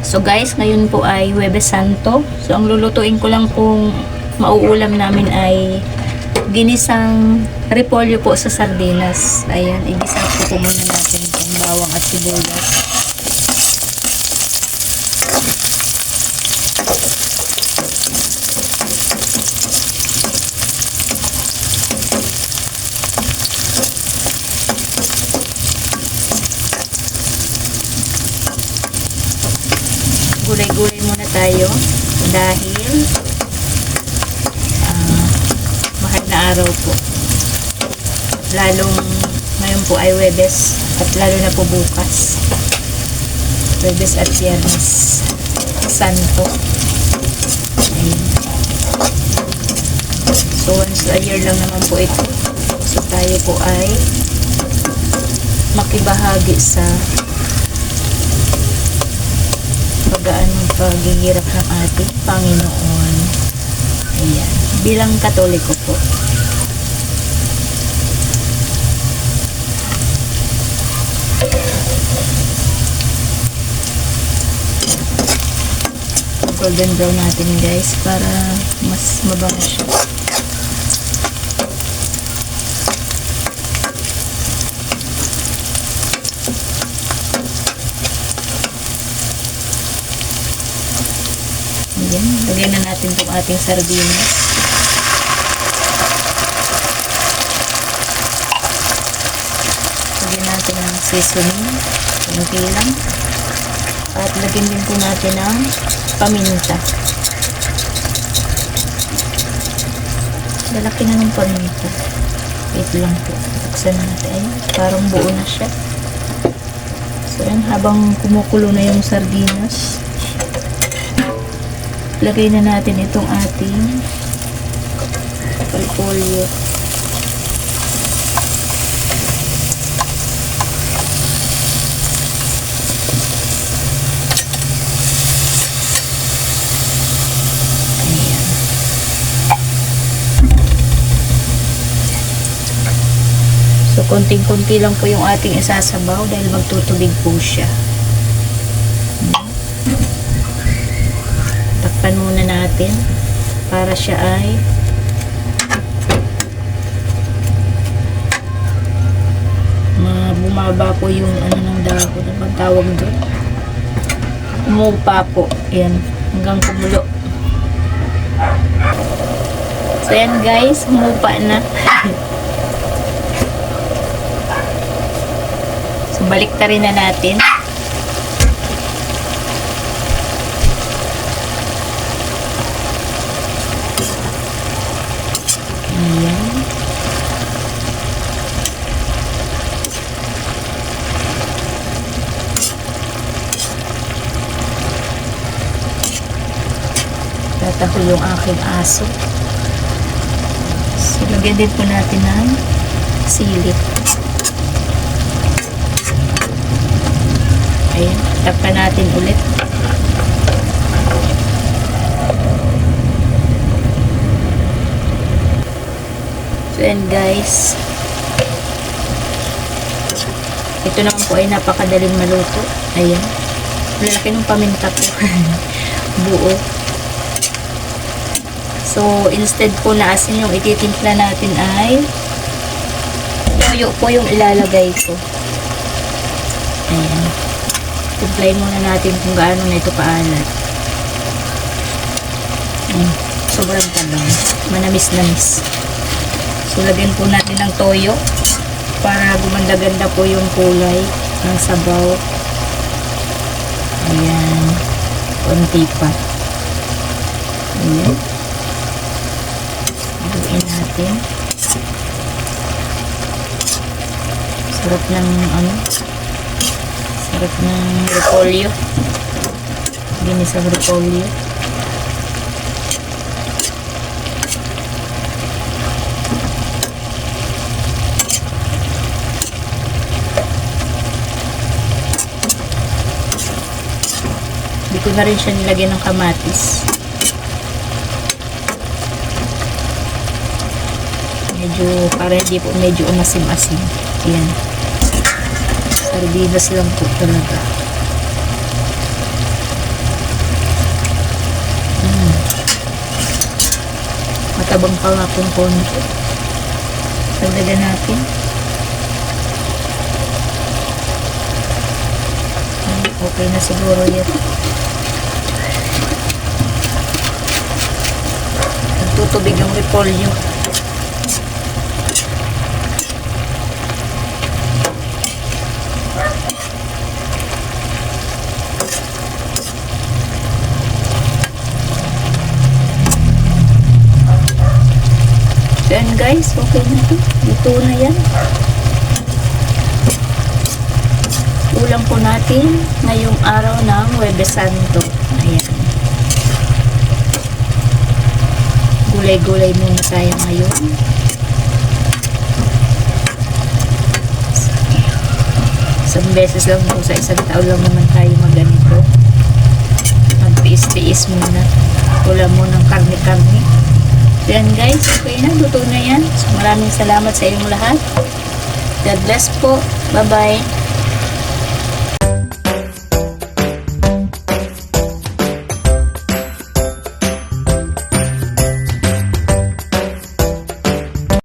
So guys, ngayon po ay Huwebes Santo. So ang lulutuin ko lang pong mauulam namin ay ginisang repolyo po sa sardinas. Ayan, igisa po muna natin itong bawang at sibuyas. Gulay-gulay muna tayo dahil mahal na araw po. Lalong ngayon po ay Huwebes at lalo na po bukas. Huwebes at Biyernes Santo. Ayun. So once a year lang naman po ito. So tayo po ay makibahagi sa paggaan ng paghihirap ng ating Panginoon. Ayan. Bilang Katoliko po. Golden brown natin guys para mas mabango siya. Ayan, lagyan na natin itong ating sardinas. Lagyan natin ng seasoning, kunti lang. At lagyan din po natin ng paminta. Lalaki na ng paminta. Wait lang po. Buksan natin. Ayun, parang buo na siya. So yan, habang kumukulo na yung sardinas, lagay na natin itong ating repolyo. Ayan. So konting-konti lang po yung ating isasabaw dahil magtutubig po siya. Takpan muna natin para siya ay bumaba po yung ano ng dahon, ano bang tawag doon? Umupa po. Ayan, hanggang kumulo. So yan guys, umupa na. So balik ta rin na natin. Ayan. Tatahol yung aking aso. So, lagyan din po natin ng sili. Ayan. Takpan natin ulit. So, and guys, ito naman po ay napakadaling maluto. Ayan. Lalaki ng paminta po. Buo. So, instead po na asin yung ititimpla natin ay toyo po yung ilalagay ko. Ayan. Timplayin muna natin kung gaano na ito paalat. Sobrang tabang. Manamis-namis. So, lagyan po natin ng toyo para gumanda-ganda po yung kulay ng sabaw. Ayan. Konti pa. Ayan. Haluin natin. Sarap ng ano? Sarap ng repolyo. Ginisang repolyo. Hindi ko na rin siya nilagyan ng kamatis. Medyo, para hindi po medyo umasim-asim. Ayan. Sardinas lang po talaga. tabang pa nga pong konti. Dagdagan natin. Okay na siguro yan. Nagtutubig yung repolyo. Yan guys, okay na ito. Ito na yan. Ulam po natin ngayong araw ng Huwebes Santo. Ayan. Gulay-gulay muna tayo ngayon. Isang beses lang po sa isang taon lang naman tayo magganito. Magtiis-tiis muna. Ulam mo ng karne-karne. Yan guys, okay na, luto na yan. So, maraming salamat sa inyong lahat. God bless po. Bye-bye.